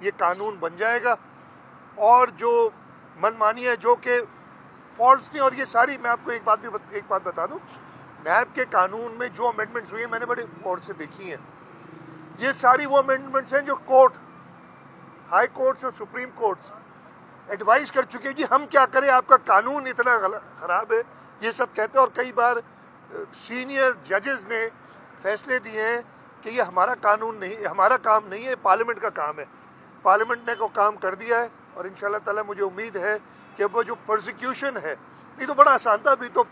یہ قانون بن جائے گا. اور جو منمانی ہے جو کہ فالس نہیں, اور یہ ساری میں آپ کو ایک بات بتا دوں, نیب کے قانون میں جو امینڈمنٹس ہوئی ہیں میں نے بڑے غور سے دیکھی ہیں, یہ ساری وہ امینڈمنٹس ہیں جو کورٹ, ہائی کورٹس اور سپریم کورٹس ایڈوائز کر چکے ہیں جی ہم کیا کریں, آپ کا قانون اتنا خراب ہے, یہ سب کہتے ہیں. اور کئی بار سینئر ججز نے فیصلے دیے ہیں کہ یہ ہمارا قانون نہیں, ہمارا کام نہیں ہے, پارلیمنٹ کا کام ہے. پارلیمنٹ نے کو کام کر دیا ہے, اور انشاءاللہ تعالی مجھے امید ہے کہ وہ جو پرسیکیوشن ہے, نہیں تو بڑا آسان تھا, ابھی تو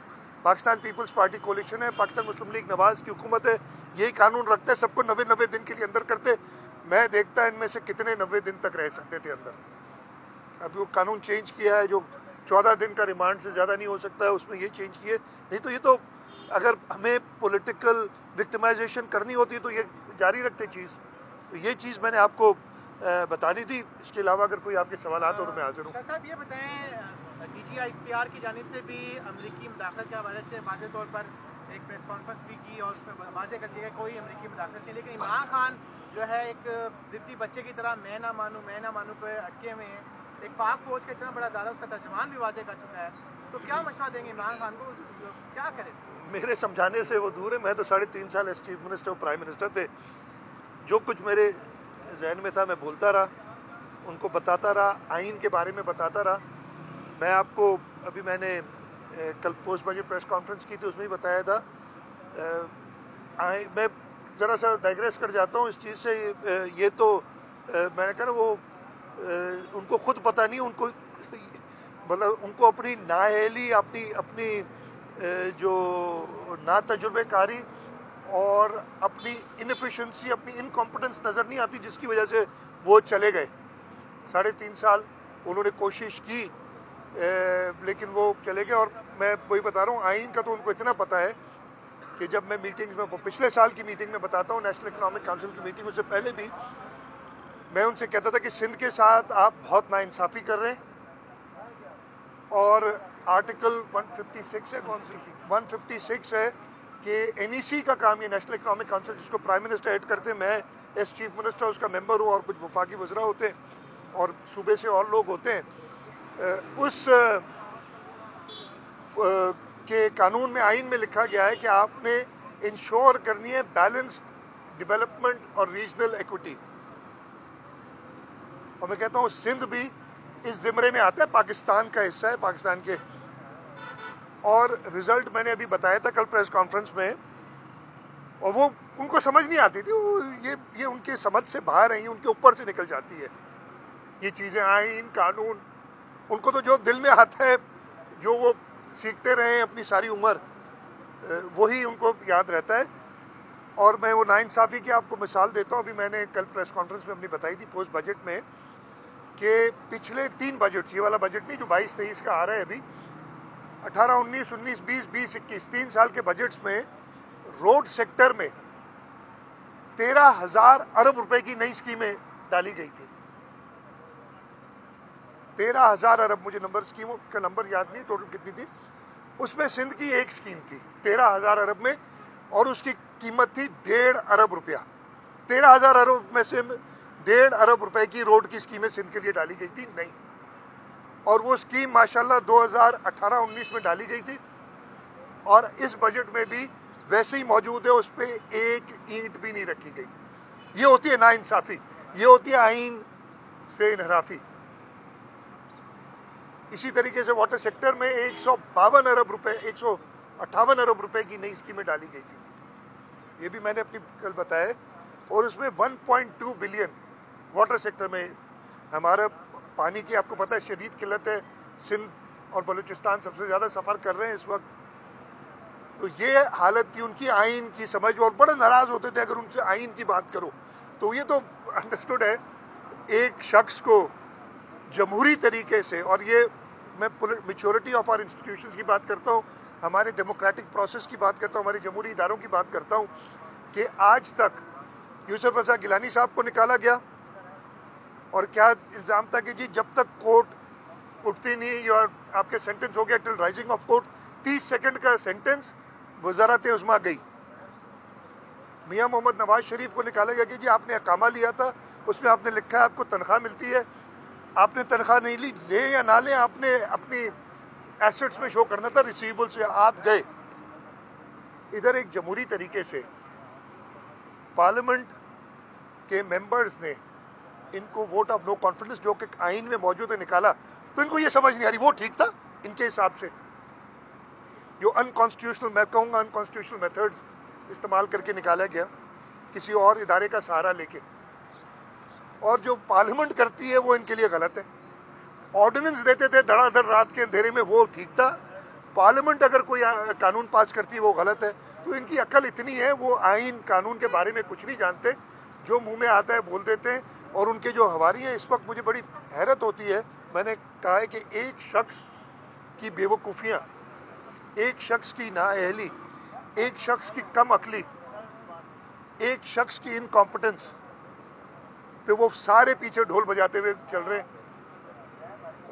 پاکستان پیپلز پارٹی کولیشن ہے, پاکستان مسلم لیگ نواز کی حکومت ہے, یہی قانون رکھتے, سب کو 90 دن کے لیے اندر کرتے. میں دیکھتا ان میں سے کتنے 90 دن تک رہ سکتے تھے اندر. ابھی وہ قانون چینج کیا ہے جو 14 دن کا ریمانڈ سے زیادہ نہیں ہو سکتا ہے, اس میں یہ چینج کیے. نہیں تو یہ تو اگر ہمیں پولیٹیکل وکٹمائزیشن کرنی ہوتی تو یہ جاری رکھتے چیز. تو یہ چیز میں نے آپ کو بتانی تھی. اس کے علاوہ اگر کوئی آپ کے سوالات ہو تو میں حاضر ہوں. شاہ صاحب یہ بتائیں, ڈی جی آئی اختیار کی جانب سے بھی امریکی مداخلت کے حوالے سے واضح طور پر ایک پریس کانفرنس بھی کی, اور اس میں واضح کر دیا کہ کوئی امریکی مداخلت نہیں, لیکن عمران خان جو ہے ایک ضدی بچے کی طرح میں نہ مانوں پہ اٹکے ہوئے ہیں. ایک پاک فوج کا اتنا بڑا ادارہ, اس کا ترجمان بھی واضح کر چکا ہے, تو کیا مشورہ دیں گے عمران خان کو, کیا کریں؟ میرے سمجھانے سے وہ دور ہے. میں تو 3.5 سال ایز چیف منسٹر اور پرائم منسٹر تھے. جو کچھ میرے ذہن میں تھا میں بولتا رہا, ان کو بتاتا رہا, آئین کے بارے میں بتاتا رہا. میں آپ کو ابھی میں نے کل پوسٹ بجٹ پریس کانفرنس کی تھی, اس میں ہی بتایا تھا. میں ذرا سا ڈائگریس کر جاتا ہوں اس چیز سے. یہ تو میں نے کہا نا وہ ان کو خود پتہ نہیں, ان کو مطلب ان کو اپنی نااہلی, اپنی جو نا تجربے کاری اور اپنی انفیشنسی, اپنی انکمپٹنس نظر نہیں آتی, جس کی وجہ سے وہ چلے گئے. 3.5 سال انہوں نے کوشش کی لیکن وہ چلے گئے. اور میں وہی بتا رہا ہوں, آئین کا تو ان کو اتنا پتہ ہے کہ جب میں میٹنگز میں, پچھلے سال کی میٹنگ میں بتاتا ہوں, نیشنل اکنامک کونسل کی میٹنگ, اس سے پہلے بھی میں ان سے کہتا تھا کہ سندھ کے ساتھ آپ بہت ناانصافی کر رہے ہیں, اور آرٹیکل 156 ہے, 156 ہے کہ این ای سی کا کام, یہ نیشنل اکنامک کونسل جس کو پرائم منسٹر ہیڈ کرتے ہیں, میں ایز چیف منسٹر اس کا ممبر ہوں, اور کچھ وفاقی وزراء ہوتے ہیں اور صوبے سے اور لوگ ہوتے ہیں. اس کے قانون میں, آئین میں لکھا گیا ہے کہ آپ نے انشور کرنی ہے بیلنسڈ ڈیولپمنٹ اور ریجنل ایکوٹی. اور میں کہتا ہوں سندھ بھی اس زمرے میں آتا ہے, پاکستان کا حصہ ہے, پاکستان کے. اور رزلٹ میں نے ابھی بتایا تھا کل پریس کانفرنس میں, اور وہ ان کو سمجھ نہیں آتی تھی, یہ ان کے سمجھ سے باہر ہیں, ان کے اوپر سے نکل جاتی ہے یہ چیزیں, آئین قانون. ان کو تو جو دل میں آتا ہے, جو وہ سیکھتے رہے ہیں اپنی ساری عمر, وہی ان کو یاد رہتا ہے. اور میں وہ ناانصافی کی آپ کو مثال دیتا ہوں. ابھی میں نے کل پریس کانفرنس میں اپنی بتائی تھی پوسٹ بجٹ میں کہ پچھلے 3 بجٹ, یہ والا بجٹ نہیں جو 22-23 کا آ رہا ہے ابھی, 18, 19, 19, 20, 20, 21, 3 سال کے بجٹس میں روڈ سیکٹر میں 13,000 ارب روپے کی نئی اسکیمیں ڈالی گئی تھی. 13,000 ارب, مجھے اسکیموں کا نمبر یاد نہیں ٹوٹل کتنی تھی. اس میں سندھ کی ایک اسکیم تھی 13,000 ارب میں, اور اس کی قیمت تھی 1.5 ارب روپیہ. 13,000 ارب میں سے 1.5 ارب روپے کی روڈ کی اسکیمیں سندھ کے لیے ڈالی گئی تھی نہیں. اور وہ اسکیم ماشاءاللہ 2018-19 میں ڈالی گئی تھی, اور اس بجٹ میں بھی ویسے ہی موجود ہے, اس پہ ایک اینٹ بھی نہیں رکھی گئی. یہ ہوتی ہے ناانصافی, یہ ہوتی ہے آئین سے انحرافی. اسی طریقے سے واٹر سیکٹر میں 152 ارب روپے, 158 ارب روپے کی نئی اسکیمیں ڈالی گئی تھی. یہ بھی میں نے اپنی کل بتایا, اور اس میں 1.2 بلین واٹر سیکٹر میں. ہمارا پانی کی آپ کو پتہ ہے شدید قلت ہے, سندھ اور بلوچستان سب سے زیادہ سفر کر رہے ہیں اس وقت. تو یہ حالت تھی ان کی آئین کی سمجھ, اور بڑے ناراض ہوتے تھے اگر ان سے آئین کی بات کرو. تو یہ تو انڈرسٹوڈ ہے ایک شخص کو جمہوری طریقے سے, اور یہ میں میچورٹی آف آر انسٹیٹیوشنز کی بات کرتا ہوں, ہمارے ڈیموکریٹک پروسیس کی بات کرتا ہوں, ہمارے جمہوری اداروں کی بات کرتا ہوں, کہ آج تک یوسف رضا گیلانی صاحب کو نکالا گیا, اور کیا الزام تھا کہ جی جب تک کورٹ اٹھتی نہیں یا آپ کے سینٹنس ہو گیا ٹل رائزنگ آف کورٹ, 30 سیکنڈ کا سینٹنس, وزارت عظمیٰ گئی. میاں محمد نواز شریف کو نکالا گیا کہ جی آپ نے اقامہ لیا تھا, اس میں آپ نے لکھا ہے آپ کو تنخواہ ملتی ہے. آپ نے تنخواہ نہیں لی, لیں یا نہ لیں, آپ نے اپنی ایسٹس میں شو کرنا تھا, ریسیویبل سے آپ گئے. ادھر ایک جمہوری طریقے سے پارلیمنٹ کے ممبرز نے ان کو ووٹ آف نو کانفیڈنس جو کہ آئین میں موجود ہے نکالا, تو ان کو یہ سمجھ نہیں آ رہی وہ ٹھیک تھا ان کے حساب سے. جو انکانسٹیٹیوشنل, میں کہوں گا انکانسٹیٹیوشنل میتھڈز استعمال کر کے نکالا گیا کسی اور ادارے کا سہارا لے کے, اور جو پارلیمنٹ کرتی ہے وہ ان کے لیے غلط ہے. آرڈیننس دیتے تھے دھڑا دھڑ رات کے اندھیرے میں, وہ ٹھیک تھا. پارلیمنٹ اگر کوئی قانون پاس کرتی ہے وہ غلط ہے. تو ان کی عقل اتنی ہے, وہ آئین قانون کے بارے میں کچھ نہیں جانتے, جو منہ میں آتا ہے بول دیتے ہیں. اور ان کے جو ہواری ہیں, اس وقت مجھے بڑی حیرت ہوتی ہے. میں نے کہا ہے کہ ایک شخص کی بے وقوفیاں, ایک شخص کی نااہلی, ایک شخص کی کم عقلی, ایک شخص کی انکمپٹنس پہ وہ سارے پیچھے ڈھول بجاتے ہوئے چل رہے ہیں.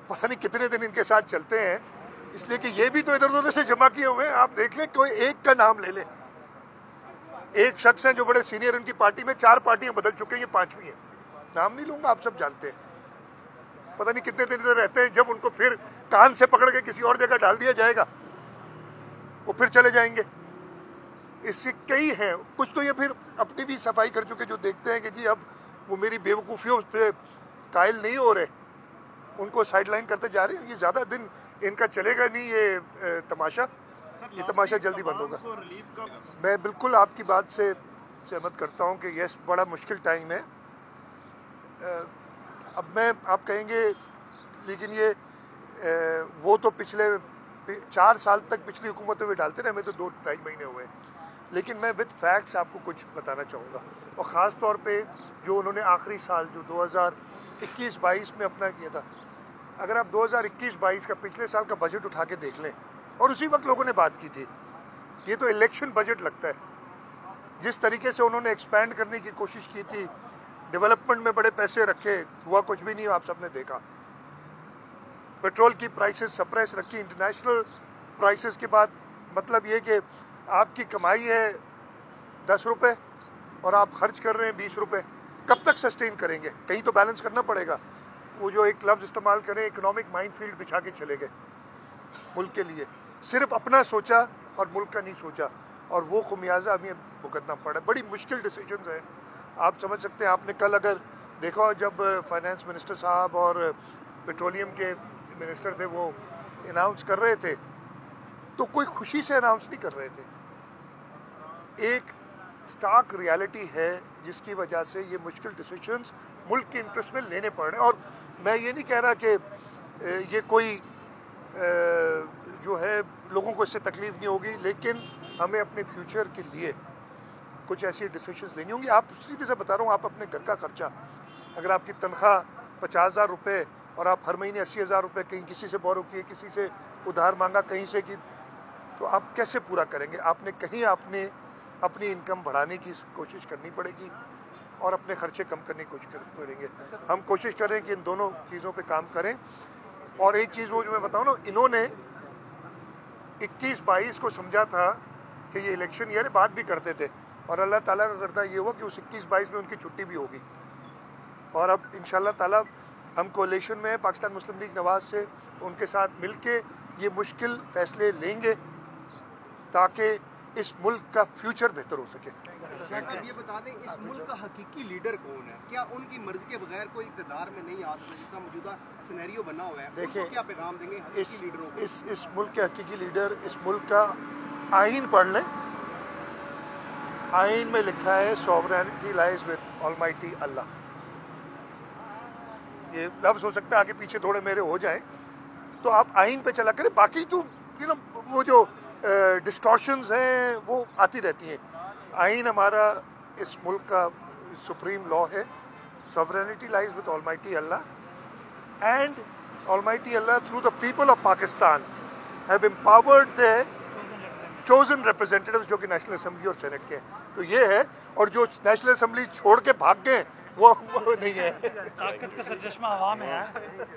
پتہ نہیں کتنے دن ان کے ساتھ چلتے ہیں, اس لیے کہ یہ بھی تو ادھر ادھر سے جمع کیے ہوئے ہیں. آپ دیکھ لیں, کوئی ایک کا نام لے لیں. ایک شخص ہیں جو بڑے سینئر, ان کی پارٹی میں 4 پارٹیاں بدل چکے ہیں, یہ 5ویں ہے. نام نہیں لوں گا, آپ سب جانتے ہیں. پتہ نہیں کتنے دن ادھر رہتے ہیں, جب ان کو پھر کان سے پکڑ کے کسی اور جگہ ڈال دیا جائے گا وہ پھر چلے جائیں گے. اس سے کئی ہیں. کچھ تو یہ پھر اپنی بھی صفائی کر چکے, جو دیکھتے ہیں کہ جی اب وہ میری بے وقوفیوں پہ قائل نہیں ہو رہے, ان کو سائڈ لائن کرتے جا رہے ہیں. یہ زیادہ دن ان کا چلے گا نہیں یہ تماشا, یہ تماشا جلدی بند ہوگا. میں بالکل آپ کی بات سے سہمت کرتا ہوں کہ یہ بڑا مشکل ٹائم ہے. اب میں, آپ کہیں گے لیکن یہ وہ تو پچھلے 4 سال تک پچھلی حکومتوں میں ڈالتے رہے, ہمیں تو 2-2.5 مہینے ہوئے ہیں. لیکن میں وتھ فیکٹس آپ کو کچھ بتانا چاہوں گا, اور خاص طور پہ جو انہوں نے آخری سال جو 2021-22 میں اپنا کیا تھا. اگر آپ 2021-22 کا پچھلے سال کا بجٹ اٹھا کے دیکھ لیں, اور اسی وقت لوگوں نے بات کی تھی, یہ تو الیکشن بجٹ لگتا ہے. جس طریقے سے انہوں نے ایکسپینڈ کرنے کی کوشش کی تھی, ڈیولپمنٹ میں بڑے پیسے رکھے, ہوا کچھ بھی نہیں, آپ سب نے دیکھا. پیٹرول کی پرائسز سپریس رکھی انٹرنیشنل پرائسز کے بعد. مطلب یہ کہ آپ کی کمائی ہے 10 روپے اور آپ خرچ کر رہے ہیں 20 روپے, کب تک سسٹین کریں گے؟ کہیں تو بیلنس کرنا پڑے گا. وہ جو ایک لفظ استعمال کریں, اکنامک مائن فیلڈ بچھا کے چلے گئے ملک کے لیے, صرف اپنا سوچا اور ملک کا نہیں سوچا, اور وہ خمیازہ ہمیں بھگتنا پڑا. بڑی مشکل ڈیسیجنز ہیں, آپ سمجھ سکتے ہیں. آپ نے کل اگر دیکھا, جب فائنانس منسٹر صاحب اور پیٹرولیم کے منسٹر تھے وہ اناؤنس کر رہے تھے, تو کوئی خوشی سے اناؤنس نہیں کر رہے تھے. ایک سٹارک ریالٹی ہے جس کی وجہ سے یہ مشکل ڈیسیجنز ملک کے انٹرسٹ میں لینے پڑ رہے ہیں. اور میں یہ نہیں کہہ رہا کہ یہ کوئی جو ہے لوگوں کو اس سے تکلیف نہیں ہوگی, لیکن ہمیں اپنے فیوچر کے لیے کچھ ایسی ڈیسیجنز لینی ہوں گی. آپ سیدھے سے بتا رہا ہوں, آپ اپنے گھر کا خرچہ, اگر آپ کی تنخواہ 50,000 روپے اور آپ ہر مہینے 80,000 روپے کہیں کسی سے بورو کیے, کسی سے ادھار مانگا, کہیں سے کی, تو آپ کیسے پورا کریں گے؟ آپ نے کہیں اپنی انکم بڑھانے کی کوشش کرنی پڑے گی اور اپنے خرچے کم کرنے کی کوشش کرنی پڑیں گے. ہم کوشش کریں کہ ان دونوں چیزوں پہ کام کریں. اور ایک چیز وہ جو میں بتاؤں نا, انہوں نے 21-22 کو سمجھا تھا کہ یہ الیکشن ایئر, بات بھی کرتے تھے, اور اللہ تعالیٰ کا کرتا یہ ہوا کہ اس 21-22 میں ان کی چھٹی بھی ہوگی. اور اب انشاءاللہ تعالیٰ ہم کولیشن میں پاکستان مسلم لیگ نواز سے ان کے ساتھ مل کے یہ مشکل فیصلے لیں گے تاکہ اس ملک کا فیوچر بہتر ہو سکے. صاحب یہ بتا دیں, اس ملک کا حقیقی لیڈر کون ہے؟ کیا ان کی مرضی کے بغیر کوئی اقتدار میں نہیں آ سکتا, جس طرح موجودہ سینیریو بنا ہوا ہے؟ دیکھیں, کیا پیغام دیں گے حقیقی لیڈروں کو؟ اس ملک کے حقیقی لیڈر, اس ملک کا آئین پڑھ لیں. آئین میں لکھا ہے سوورینٹی لائز ود آلمائٹی اللہ. یہ لفظ ہو سکتا ہے آگے پیچھے تھوڑے میرے ہو جائیں, تو آپ آئین پہ چلا کریں. باقی تو وہ جو ڈسٹورشنز ہیں وہ آتی رہتی ہیں. آئین ہمارا اس ملک کا سپریم لا ہے. sovereignty lies with Almighty Allah, and Almighty Allah through the people of Pakistan have empowered their chosen representatives جو کہ نیشنل اسمبلی اور سینٹ کے ہیں. تو یہ ہے, اور جو نیشنل اسمبلی چھوڑ کے بھاگ گئے وہ نہیں ہے. طاقت کا سرچشمہ عوام ہے.